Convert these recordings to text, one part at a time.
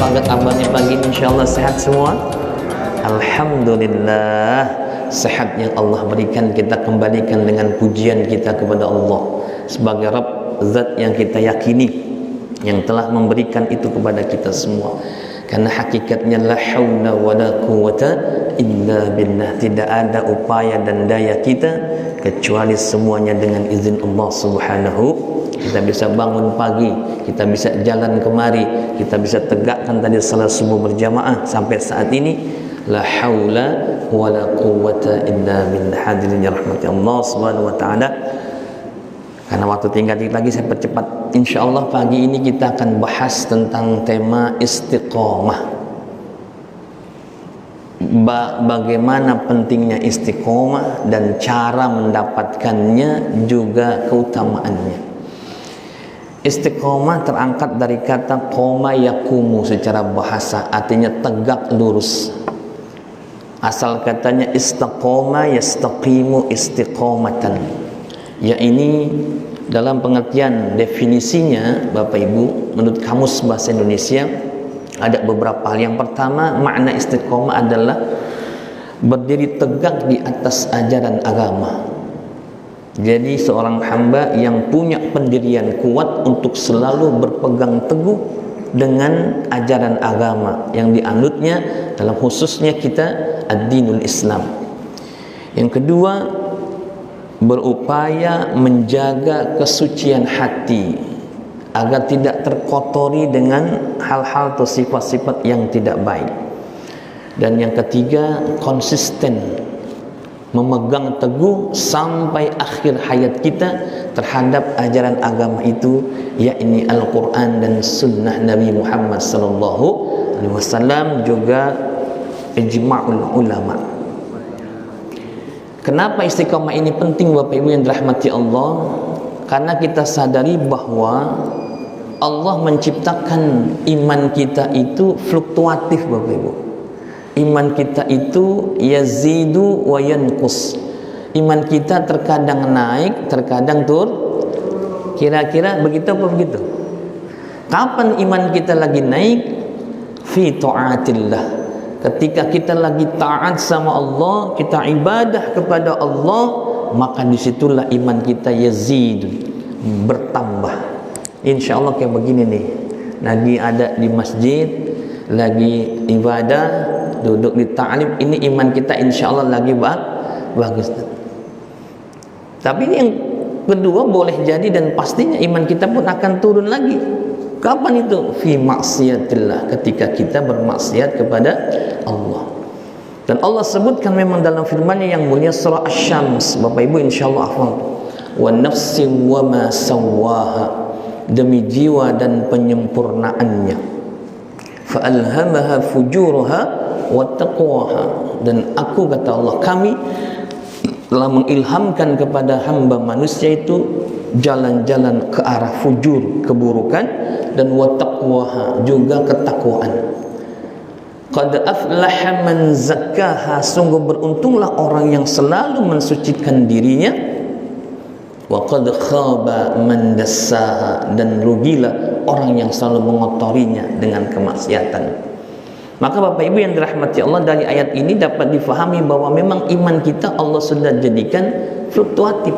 sahabat abangnya pagi ini insyaallah sehat semua? Alhamdulillah, sehat yang Allah berikan kita kembalikan dengan pujian kita kepada Allah sebagai Rabb, zat yang kita yakini, yang telah memberikan itu kepada kita semua. Karena hakikatnya la haula wala quwata illa billah, tidak ada upaya dan daya kita kecuali semuanya dengan izin Allah Subhanahu. Kita bisa bangun pagi, kita bisa jalan kemari, kita bisa tegakkan tadi salat subuh berjamaah sampai saat ini. La haula wala quwata illa billah. Hadirin ya rahmati Allah Subhanahu wa taala. Karena waktu tinggal dikit lagi saya percepat. Insyaallah pagi ini kita akan bahas tentang tema istiqomah. Bagaimana pentingnya istiqomah dan cara mendapatkannya, juga keutamaannya. Istiqomah terangkat dari kata qoma yakumu secara bahasa, artinya tegak lurus. Asal katanya istaqoma yastaqimu istiqomatan. Ya, ini dalam pengertian definisinya Bapak Ibu, menurut Kamus Bahasa Indonesia ada beberapa hal. Yang pertama, makna istiqomah adalah berdiri tegak di atas ajaran agama. Jadi seorang hamba yang punya pendirian kuat untuk selalu berpegang teguh dengan ajaran agama yang dianutnya, dalam khususnya kita ad-dinul Islam. Yang kedua, berupaya menjaga kesucian hati agar tidak terkotori dengan hal-hal atau sifat-sifat yang tidak baik. Dan yang ketiga, konsisten memegang teguh sampai akhir hayat kita terhadap ajaran agama itu, yakni Al-Quran dan Sunnah Nabi Muhammad sallallahu alaihi wasallam, juga ijma'ul ulama. Kenapa istiqamah ini penting Bapak Ibu yang dirahmati Allah? Karena kita sadari bahwa Allah menciptakan iman kita itu fluktuatif Bapak Ibu. Iman kita itu yazidu wa yanqus. Iman kita terkadang naik, terkadang turun. Kira-kira begitu apa begitu? Kapan iman kita lagi naik? Fi ta'atillah. Ketika kita lagi taat sama Allah, kita ibadah kepada Allah, maka disitulah iman kita yazidu, bertambah. Insya Allah kayak begini nih, lagi ada di masjid, lagi ibadah, duduk di ta'lim, ini iman kita insya Allah lagi bagus. Tapi yang kedua, boleh jadi dan pastinya iman kita pun akan turun lagi. Kapan itu? Fi maksiatillah, ketika kita bermaksiat kepada Allah. Dan Allah sebutkan memang dalam firman-Nya yang mulia surah Asy-Syams. Bapak Ibu insyaallah hafal. Wa nafsi wa ma sawwaha, demi jiwa dan penyempurnaannya. Fa alhamaha fujuraha wa taqwaha, dan aku, kata Allah, kami telah mengilhamkan kepada hamba manusia itu jalan-jalan ke arah fujur, keburukan, dan wa taqwaha, juga ketakwaan. Qad aflaha man zakkaha, sungguh beruntunglah orang yang selalu mensucikan dirinya. Wa qad khaba man dassaha, dan rugilah orang yang selalu mengotorinya dengan kemaksiatan. Maka Bapak Ibu yang dirahmati Allah, dari ayat ini dapat difahami bahwa memang iman kita Allah sudah jadikan fluktuatif.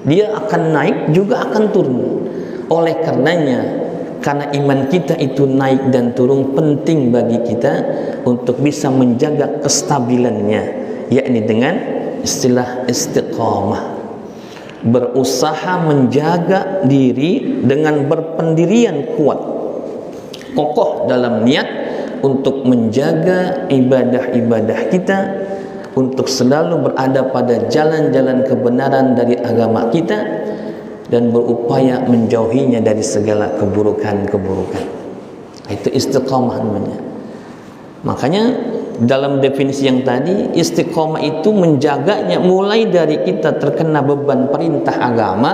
Dia akan naik juga akan turun. Oleh karenanya, karena iman kita itu naik dan turun, penting bagi kita untuk bisa menjaga kestabilannya, yakni dengan istilah istiqamah. Berusaha menjaga diri dengan berpendirian kuat, kokoh dalam niat untuk menjaga ibadah-ibadah kita, untuk selalu berada pada jalan-jalan kebenaran dari agama kita, dan berupaya menjauhinya dari segala keburukan-keburukan. Itu istiqamah namanya. Makanya dalam definisi yang tadi, istiqamah itu menjaganya mulai dari kita terkena beban perintah agama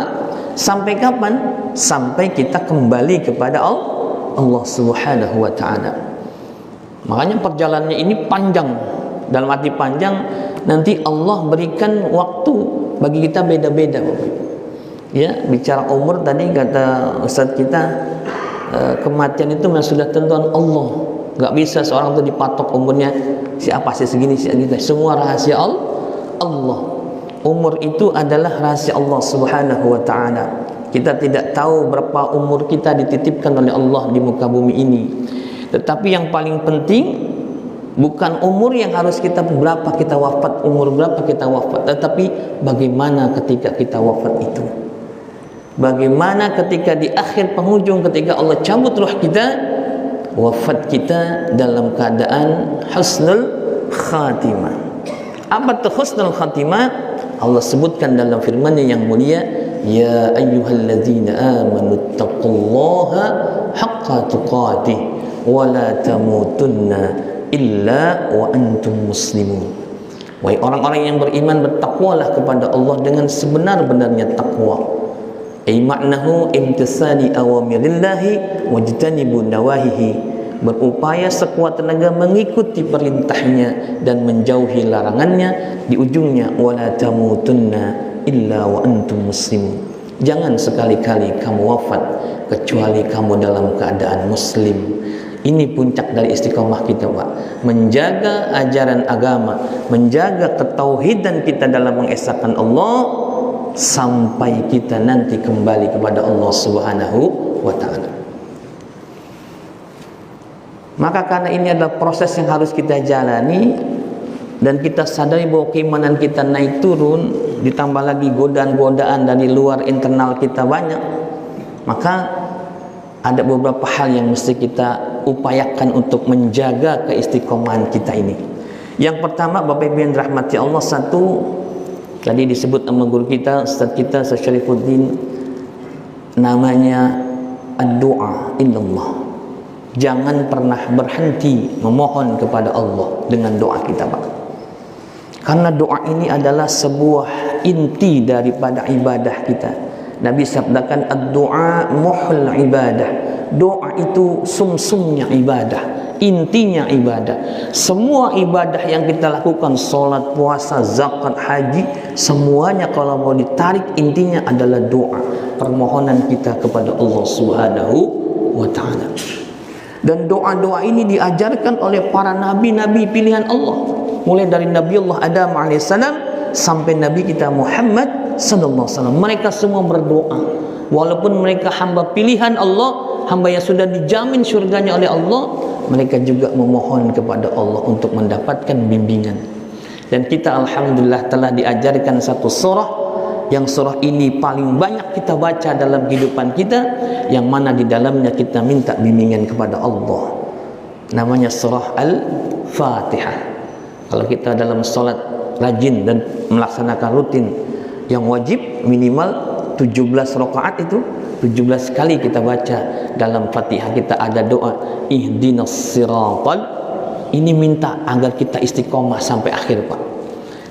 sampai kapan? Sampai kita kembali kepada Allah Subhanahu wa taala. Makanya perjalanannya ini panjang. Dalam arti panjang, nanti Allah berikan waktu bagi kita beda-beda. Ya, bicara umur tadi kata Ustaz kita, kematian itu memang sudah tentuan Allah. Nggak bisa seorang itu dipatok umurnya siapa sih segini, semua rahasia Allah. Umur itu adalah rahasia Allah Subhanahu wa ta'ala. Kita tidak tahu berapa umur kita dititipkan oleh Allah di muka bumi ini. Tetapi yang paling penting bukan umur yang harus kita berapa kita wafat, umur berapa kita wafat, tetapi bagaimana ketika kita wafat itu. Bagaimana ketika di akhir penghujung, ketika Allah cabut ruh kita, wafat kita dalam keadaan husnul khatimah. Apa itu husnul khatimah? Allah sebutkan dalam firman-Nya yang mulia, ya ayyuhalladzina amanu taqullaha haqqa tuqatih wa la tamutunna illa wa antum muslimun. Wahai orang-orang yang beriman, bertakwalah kepada Allah dengan sebenar-benarnya takwa. Ai ma'nahu imtisali awamirillahi wajtanibu nawahihi, berupaya sekuat tenaga mengikuti perintahnya dan menjauhi larangannya. Di ujungnya wala tamutunna illa wa antum muslimun, jangan sekali-kali kamu wafat kecuali kamu dalam keadaan muslim. Ini puncak dari istiqomah kita, Pak. Menjaga ajaran agama, menjaga ketauhidan kita dalam mengesahkan Allah sampai kita nanti kembali kepada Allah Subhanahu wa ta'ala. Maka karena ini adalah proses yang harus kita jalani, dan kita sadari bahwa keimanan kita naik turun, ditambah lagi godaan-godaan dari luar internal kita banyak, maka ada beberapa hal yang mesti kita upayakan untuk menjaga keistiqomahan kita ini. Yang pertama, Bapak Ibu yang dirahmati Allah, satu, tadi disebut sama guru kita, Ustaz kita, Ustaz Syarifuddin, namanya ad-du'a ilallah. Jangan pernah berhenti memohon kepada Allah dengan doa kita, Pak. Karena doa ini adalah sebuah inti daripada ibadah kita. Nabi sabdakan ad-du'a muhul ibadah. Doa itu sumsumnya ibadah, intinya ibadah. Semua ibadah yang kita lakukan, salat, puasa, zakat, haji, semuanya kalau mau ditarik intinya adalah doa, permohonan kita kepada Allah Subhanahu wa ta'ala. Dan doa-doa ini diajarkan oleh para nabi-nabi pilihan Allah, mulai dari Nabi Allah Adam alaihissalam sampai Nabi kita Muhammad sallallahu alaihi wasallam. Mereka semua berdoa, walaupun mereka hamba pilihan Allah, hamba yang sudah dijamin surganya oleh Allah, mereka juga memohon kepada Allah untuk mendapatkan bimbingan. Dan kita alhamdulillah telah diajarkan satu surah, yang surah ini paling banyak kita baca dalam kehidupan kita, yang mana di dalamnya kita minta bimbingan kepada Allah. Namanya surah Al-Fatihah. Kalau kita dalam salat rajin dan melaksanakan rutin, yang wajib minimal 17 rakaat itu 17 kali kita baca dalam Fatihah. Kita ada doa ihdinas siratal, ini minta agar kita istiqomah sampai akhir, Pak.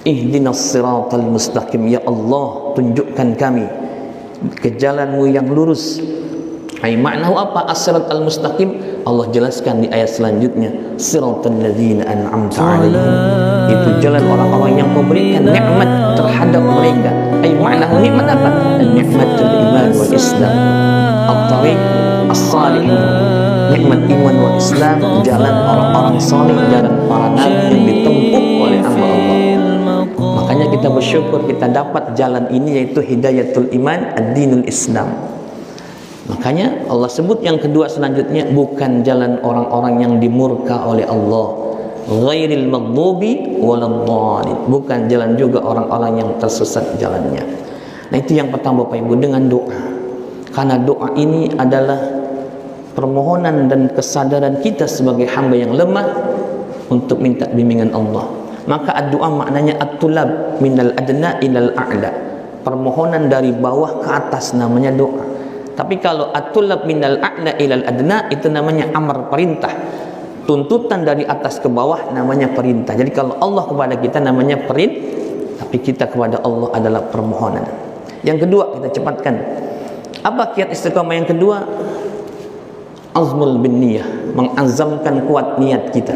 Ihdinas siratal mustaqim, ya Allah tunjukkan kami ke jalanmu yang lurus. Ai maknahu apa as-siratal mustaqim? Allah jelaskan di ayat selanjutnya, siratal ladzina an'amta 'alaihim, itu jalan orang-orang yang memberikan nikmat terhadap mereka. Ai maknahu nikmat apa? Nikmatul iman wal islam, at-tariq as-salih, nikmat iman wal islam, jalan orang-orang saleh, jalan para nabi yang ditempuh oleh hamba Allah. Makanya kita bersyukur kita dapat jalan ini, yaitu hidayatul iman, ad-dinul islam. Makanya Allah sebut yang kedua selanjutnya, bukan jalan orang-orang yang dimurka oleh Allah, ghairil maghdubi waladdallin, bukan jalan juga orang-orang yang tersesat jalannya. Nah, itu yang pertama Bapak Ibu, dengan doa. Karena doa ini adalah permohonan dan kesadaran kita sebagai hamba yang lemah untuk minta bimbingan Allah. Maka doa maknanya at-tulab minal adna ilal a'la, permohonan dari bawah ke atas namanya doa. Tapi kalau at-tulab minal a'la ilal adna, itu namanya amar, perintah. Tuntutan dari atas ke bawah namanya perintah. Jadi kalau Allah kepada kita namanya perintah, tapi kita kepada Allah adalah permohonan. Yang kedua, kita cepatkan. Apa kiat istiqamah yang kedua? Azmul bin niyah, mengazamkan kuat niat kita.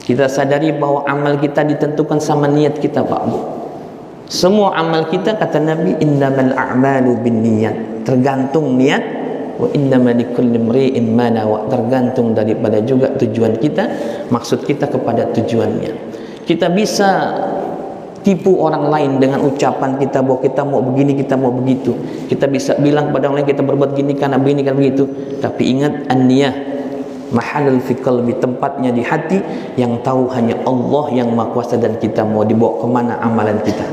Kita sadari bahwa amal kita ditentukan sama niat kita, Pak Bu. Semua amal kita, kata Nabi, innamal a'malu binniyat, tergantung niat wa innama likulli imri'in ma nawa, tergantung daripada juga tujuan kita, maksud kita kepada tujuannya. Kita bisa tipu orang lain dengan ucapan kita bahwa kita mau begini, kita mau begitu. Kita bisa bilang kepada orang lain kita berbuat gini karena begini, karena begitu. Tapi ingat, an-niyah mahallul fi qalbi, tempatnya di hati, yang tahu hanya Allah yang Maha Kuasa, dan kita mau dibawa kemana amalan kita.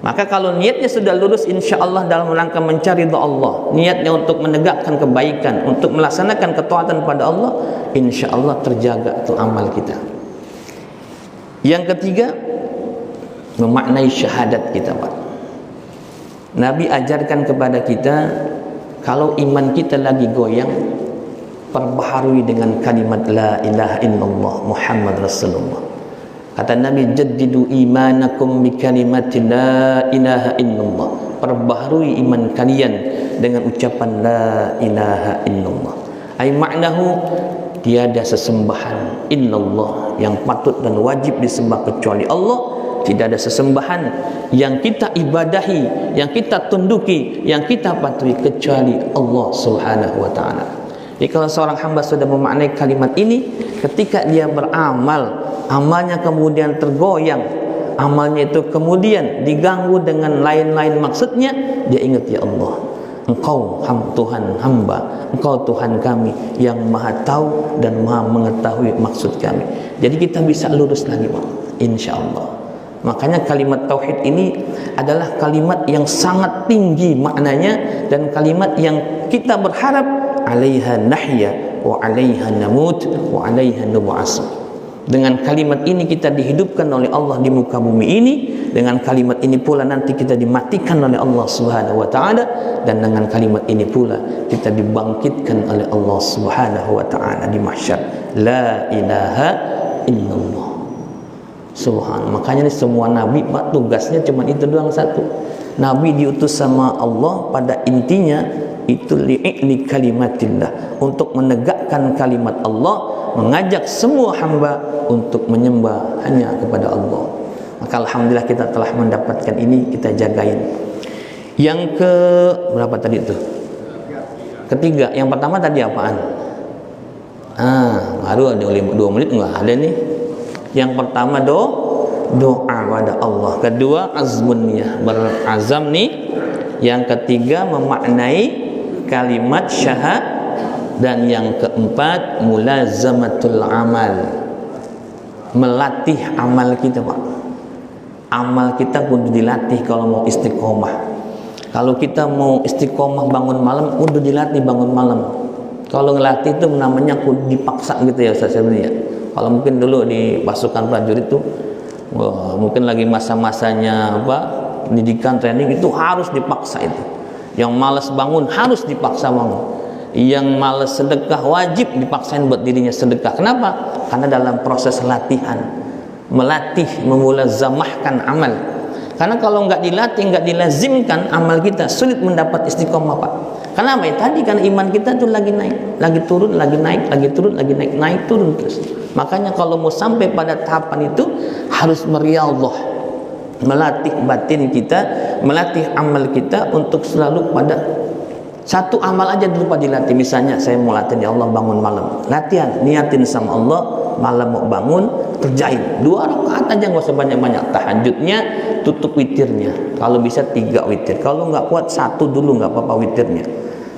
Maka kalau niatnya sudah lurus, insya Allah dalam rangka mencari ridha Allah, niatnya untuk menegakkan kebaikan, untuk melaksanakan ketaatan pada Allah, insya Allah terjaga tuh amal kita. Yang ketiga, memaknai syahadat kita, Pak. Nabi ajarkan kepada kita, kalau iman kita lagi goyang, perbaharui dengan kalimat la ilaha illallah Muhammad Rasulullah. Kata Nabi, jaddidu imanakum bi kalimati la ilaha illallah. Perbaharui iman kalian dengan ucapan la ilaha illallah. Ai maknahu, tiada sesembahan illallah yang patut dan wajib disembah kecuali Allah. Tidak ada sesembahan yang kita ibadahi, yang kita tunduki, yang kita patuhi kecuali Allah Subhanahu wa ta'ala. Jadi kalau seorang hamba sudah memaknai kalimat ini, ketika dia beramal, amalnya kemudian tergoyang, amalnya itu kemudian diganggu dengan lain-lain maksudnya, dia ingat, ya Allah, Engkau Tuhan hamba, Engkau Tuhan kami yang maha tahu dan maha mengetahui maksud kami. Jadi kita bisa lurus lagi, Pak, insya Allah. Makanya kalimat tauhid ini adalah kalimat yang sangat tinggi maknanya, dan kalimat yang kita berharap alaiha nahya wa alaiha namut wa alaiha nub'as. Dengan kalimat ini kita dihidupkan oleh Allah di muka bumi ini, dengan kalimat ini pula nanti kita dimatikan oleh Allah Subhanahu wa ta'ala, dan dengan kalimat ini pula kita dibangkitkan oleh Allah Subhanahu wa ta'ala di mahsyar. La ilaha illallah. Subhanallah. Makanya ini semua nabi, Pak, tugasnya cuma itu doang, satu. Nabi diutus sama Allah pada intinya itu li'li kalimatillah, untuk menegakkan kalimat Allah, mengajak semua hamba untuk menyembah hanya kepada Allah. Maka alhamdulillah kita telah mendapatkan ini, kita jagain. Yang ke berapa tadi itu? Ketiga. Yang pertama tadi apaan? Baru ada 2 menit enggak ada nih. Yang pertama doa kepada Allah. Kedua azmun niyah, berazam nih. Yang ketiga memaknai kalimat syahad, dan yang keempat mulazamatul amal, melatih amal kita, Pak. Amal kita kudu dilatih kalau mau istiqomah. Kalau kita mau istiqomah bangun malam, kudu dilatih bangun malam. Kalau ngelatih itu namanya kudu dipaksa gitu ya, Ustaz sebenarnya. Kalau mungkin dulu di pasukan prajurit itu, mungkin lagi masa-masanya pendidikan training, itu harus dipaksa itu. Yang malas bangun harus dipaksa bangun. Yang malas sedekah wajib dipaksain buat dirinya sedekah. Kenapa? Karena dalam proses latihan, melatih, memulazamahkan amal. Karena kalau nggak dilatih, nggak dilazimkan, amal kita sulit mendapat istiqomah, Pak. Kenapa? Ya tadi kan iman kita tuh lagi naik, lagi turun, lagi naik, lagi turun, lagi naik, naik turun terus. Makanya kalau mau sampai pada tahapan itu harus meriyadhah, melatih batin kita, melatih amal kita untuk selalu pada satu amal aja dulu Pak dilatih. Misalnya saya mau latihan, ya Allah bangun malam, latihan, niatin sama Allah, malam mau bangun, kerjain 2 rakaat aja, nggak usah banyak-banyak. Tahajudnya tutup witirnya, kalau bisa 3 witir, kalau nggak kuat 1 dulu nggak apa-apa witirnya.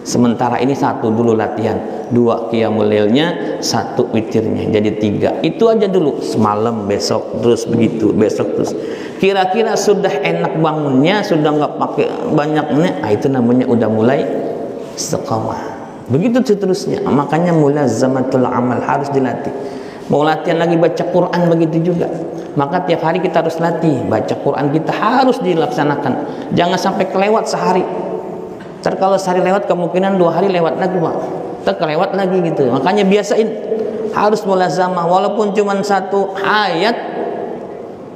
Sementara ini 1 dulu latihan, 2 qiyamul lailnya, 1 witirnya, jadi 3. Itu aja dulu, semalam, besok, terus begitu, besok terus. Kira-kira sudah enak bangunnya, sudah nggak pakai banyaknya, itu namanya udah mulai istiqamah. Begitu seterusnya. Makanya mulazamatul amal harus dilatih. Mau latihan lagi baca Quran, begitu juga. Maka tiap hari kita harus latih baca Quran, kita harus dilaksanakan. Jangan sampai kelewat sehari. Ntar kalau sehari lewat, kemungkinan 2 hari lewat lagi, Pak. Ntar kelewat lagi gitu. Makanya biasain, harus mulazamah. Walaupun cuma 1 ayat,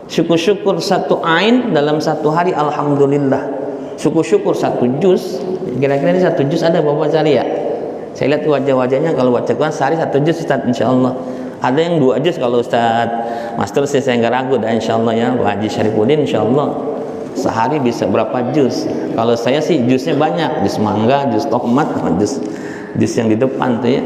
syukur-syukur 1 ain dalam 1 hari, alhamdulillah. Syukur-syukur 1 juz. Kira-kira ini 1 juz ada Bapak cari ya? Saya lihat wajah-wajahnya kalau baca Quran sehari 1 juz, Ustaz, insyaallah. Ada yang 2 juz kalau Ustaz Master, saya nggak ragu dah insyaallah ya. Pak Haji Syarifuddin insyaallah sehari bisa berapa jus. Kalau saya sih jusnya banyak, jus mangga, jus tomat, jus yang di depan tuh ya.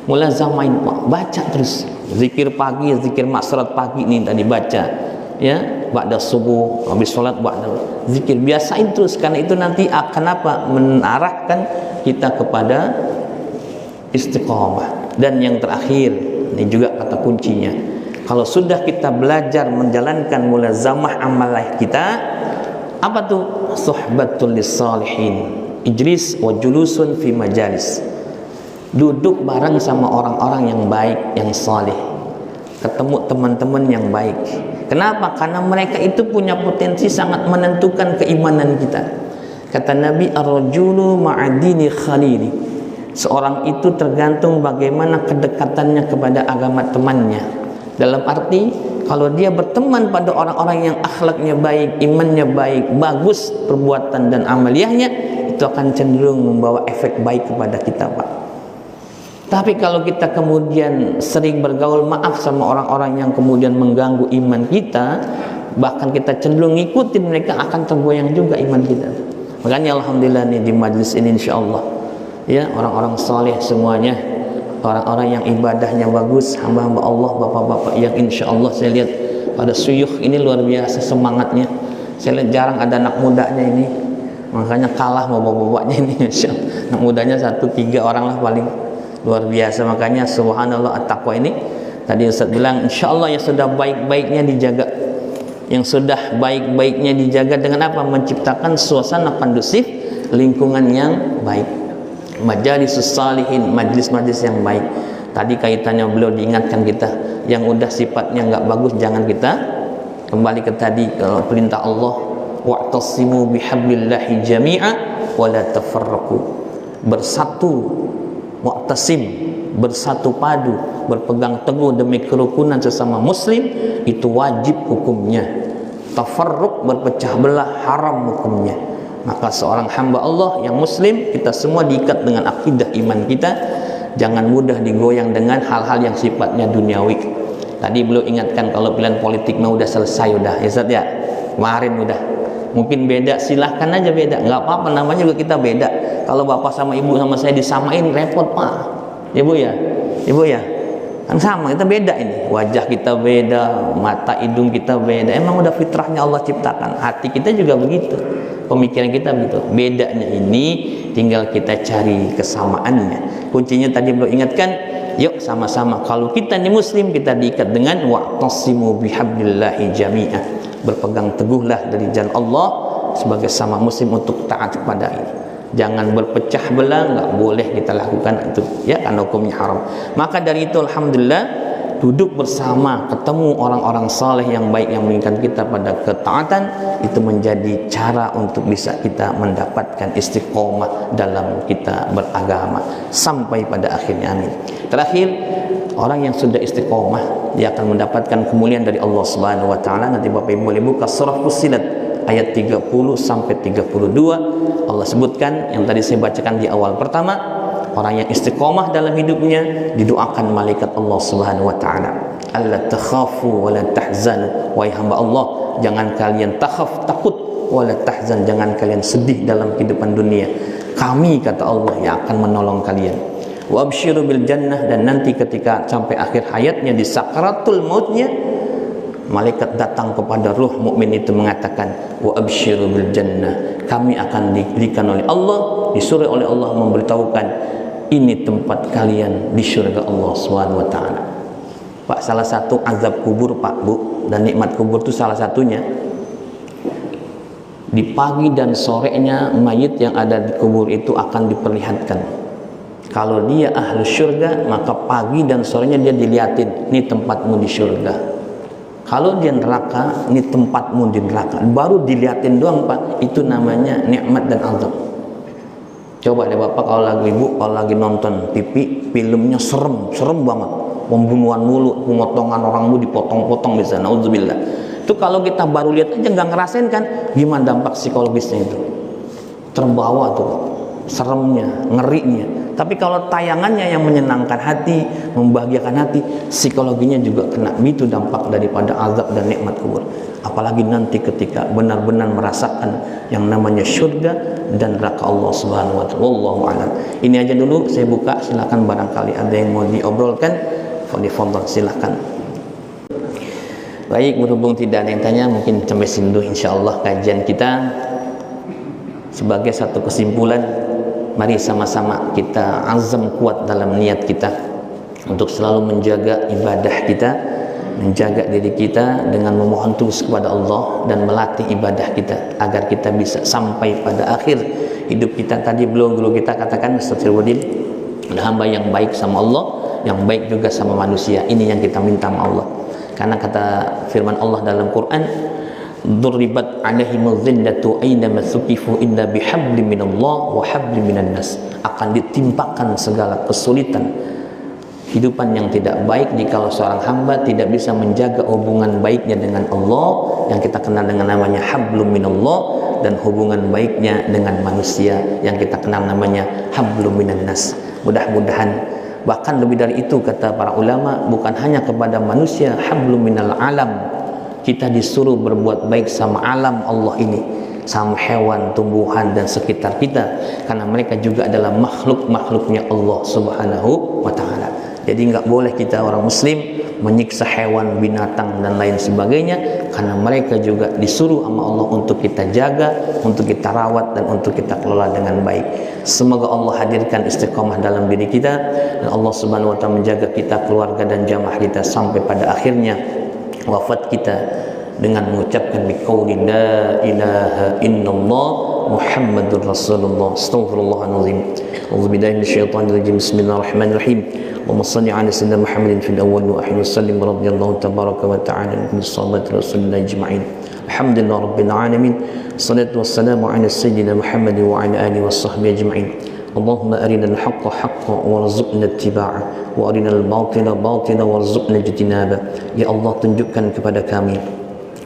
Mulazamain Pak, baca terus. Zikir pagi, zikir masyarakat pagi ini tadi baca. Ya, ba'da subuh, habis sholat ba'da zikir, biasain terus, karena itu nanti akan apa? Menarahkan kita kepada istiqomah. Dan yang terakhir, ini juga kata kuncinya, kalau sudah kita belajar menjalankan mulazamah amalah kita, apa tuh? Suhbatul lissalihin, ijlis wa julusun fi majalis, duduk bareng sama orang-orang yang baik, yang saleh, ketemu teman-teman yang baik. Kenapa? Karena mereka itu punya potensi sangat menentukan keimanan kita. Kata Nabi, ar-rajulu ma'adini khalili, seorang itu tergantung bagaimana kedekatannya kepada agama temannya. Dalam arti, kalau dia berteman pada orang-orang yang akhlaknya baik, imannya baik, bagus perbuatan dan amaliyahnya, itu akan cenderung membawa efek baik kepada kita, Pak. Tapi kalau kita kemudian sering bergaul maaf sama orang-orang yang kemudian mengganggu iman kita, bahkan kita cenderung ngikutin mereka, akan tergoyang juga iman kita. Makanya alhamdulillah nih di majlis ini insyaallah ya, orang-orang saleh semuanya, orang-orang yang ibadahnya bagus, hamba-hamba Allah, bapak-bapak yang insyaallah saya lihat pada suyuh ini luar biasa semangatnya. Saya lihat jarang ada anak mudanya ini, makanya kalah sama bapak-bapaknya ini. Anak mudanya 1-3 orang lah paling. Luar biasa. Makanya subhanallah, at-taqwa ini tadi Ustaz bilang insyaallah yang sudah baik-baiknya dijaga, yang sudah baik-baiknya dijaga dengan apa? Menciptakan suasana kondusif, lingkungan yang baik, majalisus salihin, majlis-majlis yang baik. Tadi kaitannya beliau diingatkan kita, yang udah sifatnya nggak bagus jangan kita kembali ke tadi, kalau perintah Allah, wa'tasimu bihablillahi jami'a wa la tafarraqu, bersatu, mu'tasim, bersatu padu, berpegang teguh demi kerukunan sesama muslim, itu wajib hukumnya. Tafarruq, berpecah belah, haram hukumnya. Maka seorang hamba Allah yang muslim, kita semua diikat dengan akidah iman kita, jangan mudah digoyang dengan hal-hal yang sifatnya duniawi. Tadi beliau ingatkan kalau pilihan politik mah udah selesai, udah ya Ustaz ya, kemarin udah. Mungkin beda, silahkan aja beda, nggak apa-apa, namanya juga kita beda. Kalau bapak sama ibu sama saya disamain repot Pak, ibu ya, kan sama, kita beda ini, wajah kita beda, mata hidung kita beda, emang udah fitrahnya Allah ciptakan. Hati kita juga begitu, pemikiran kita begitu. Bedanya ini tinggal kita cari kesamaannya. Kuncinya tadi beliau ingatkan, yuk sama-sama, kalau kita ini muslim, kita diikat dengan wa'tasimu bihablillahi jami'ah, berpegang teguhlah dari jalan Allah sebagai sama muslim untuk taat kepada ini. Jangan berpecah belah, nggak boleh kita lakukan itu ya, karena hukumnya haram. Maka dari itu alhamdulillah, duduk bersama, ketemu orang-orang saleh yang baik yang menginginkan kita pada ketaatan, itu menjadi cara untuk bisa kita mendapatkan istiqomah dalam kita beragama sampai pada akhirnya, amin. Terakhir, orang yang sudah istiqomah, dia akan mendapatkan kemuliaan dari Allah Subhanahu wa taala. Nanti Bapak Ibu boleh buka surah Fussilat ayat 30 sampai 32. Allah sebutkan yang tadi saya bacakan di awal pertama, orang yang istiqomah dalam hidupnya didoakan malaikat Allah Subhanahu wa taala, alla takhafu wa la tahzanu, wahai hamba Allah, jangan kalian takhaf, takut, wa la tahzan, jangan kalian sedih dalam kehidupan dunia, kami kata Allah yang akan menolong kalian. Wa absyiru bil jannah, dan nanti ketika sampai akhir hayatnya di sakaratul mautnya, malaikat datang kepada ruh mukmin itu mengatakan, wa absyiru bil jannah, kami akan diberikan oleh Allah, disuruh oleh Allah memberitahukan, ini tempat kalian di surga Allah Subhanahu wa taala. Pak, salah satu azab kubur Pak Bu, dan nikmat kubur itu salah satunya di pagi dan sorenya mayit yang ada di kubur itu akan diperlihatkan. Kalau dia ahlu surga, maka pagi dan sorenya dia dilihatin, ini tempatmu di surga. Kalau dia neraka, ini tempatmu di neraka. Baru dilihatin doang Pak, itu namanya nikmat dan azab. Coba deh Bapak, kalau lagi Ibu, kalau lagi nonton TV, filmnya serem banget, pembunuhan mulu, pemotongan orang mulu dipotong-potong bisa, naudzubillah. Itu kalau kita baru lihat aja nggak ngerasain kan, gimana dampak psikologisnya itu? Terbawa tuh, seremnya, ngerinya. Tapi kalau tayangannya yang menyenangkan hati, membahagiakan hati, psikologinya juga kena. Itu dampak daripada azab dan nikmat kubur. Apalagi nanti ketika benar-benar merasakan yang namanya syurga dan neraka Allah Subhanahu wa taala. Wallahu a'lam. Ini aja dulu saya buka, silakan barangkali ada yang mau diobrolkan. Fadhil silakan. Baik, berhubung tidak ada yang tanya, mungkin sampai sini dulu insyaallah kajian kita. Sebagai satu kesimpulan, mari sama-sama kita azam kuat dalam niat kita untuk selalu menjaga ibadah kita, menjaga diri kita dengan memohon terus kepada Allah dan melatih ibadah kita agar kita bisa sampai pada akhir hidup kita. Tadi belum guru kita katakan, Ustaz Firudin, ada hamba yang baik sama Allah, yang baik juga sama manusia. Ini yang kita minta sama Allah. Karena kata firman Allah dalam Quran, "Duribat 'alaihimuz zillatu aynama thuqifu illa bihablin minallah wa hablin minan nas." Akan ditimpakan segala kesulitan kehidupan yang tidak baik jika seorang hamba tidak bisa menjaga hubungan baiknya dengan Allah yang kita kenal dengan namanya hablum minallah, dan hubungan baiknya dengan manusia yang kita kenal namanya hablum minan nas. Mudah-mudahan, bahkan lebih dari itu kata para ulama, bukan hanya kepada manusia, hablum minal alam, kita disuruh berbuat baik sama alam Allah ini, sama hewan, tumbuhan dan sekitar kita, karena mereka juga adalah makhluk-makhluknya Allah Subhanahu wa taala. Jadi enggak boleh kita orang muslim menyiksa hewan, binatang dan lain sebagainya, karena mereka juga disuruh sama Allah untuk kita jaga, untuk kita rawat dan untuk kita kelola dengan baik. Semoga Allah hadirkan istiqamah dalam diri kita, dan Allah Subhanahu wa taala menjaga kita, keluarga dan jamaah kita sampai pada akhirnya wafat kita dengan mengucapkan biqauli la ilaha illallah Muhammadur Rasulullah. Astaghfirullahalazim. A'udzubillahi minasyaitonir rajim. Bismillahirrahmanirrahim. Allahumma shalli ala sayyidina Muhammadin fil awwal wa akhir wa sallim radhiyallahu tabaraka wa ta'ala an sahabat Rasulillah ajma'in. Alhamdulillah rabbil alamin. Wassalatu wassalamu ala sayyidina Muhammadin wa ala alihi washabbihi ajma'in. Allahumma arinal haqqa haqqan warzuqna ittiba'ah wa arinal batila batilan warzuqna ijtinabah. Ya Allah, tunjukkan kepada kami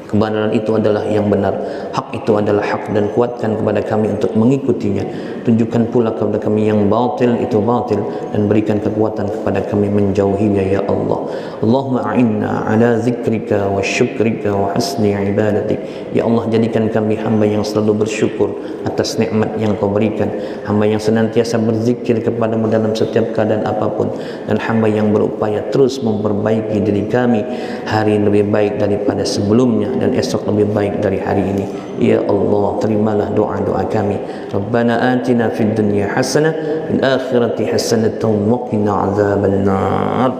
kebenaran itu adalah yang benar, hak itu adalah hak, dan kuatkan kepada kami untuk mengikutinya. Tunjukkan pula kepada kami yang batil itu batil, dan berikan kekuatan kepada kami menjauhinya ya Allah. Allahumma a'inna ala zikrika wa syukrika wa husni ibadatik. Ya Allah, jadikan kami hamba yang selalu bersyukur atas nikmat yang kau berikan, hamba yang senantiasa berzikir kepadamu dalam setiap keadaan apapun, dan hamba yang berupaya terus memperbaiki diri kami hari lebih baik daripada sebelumnya dan esok lebih baik dari hari ini. Ya Allah, terimalah doa-doa kami. Rabbana atina fid dunya hasanah, fil akhirati hasanatan wa qina azabannar.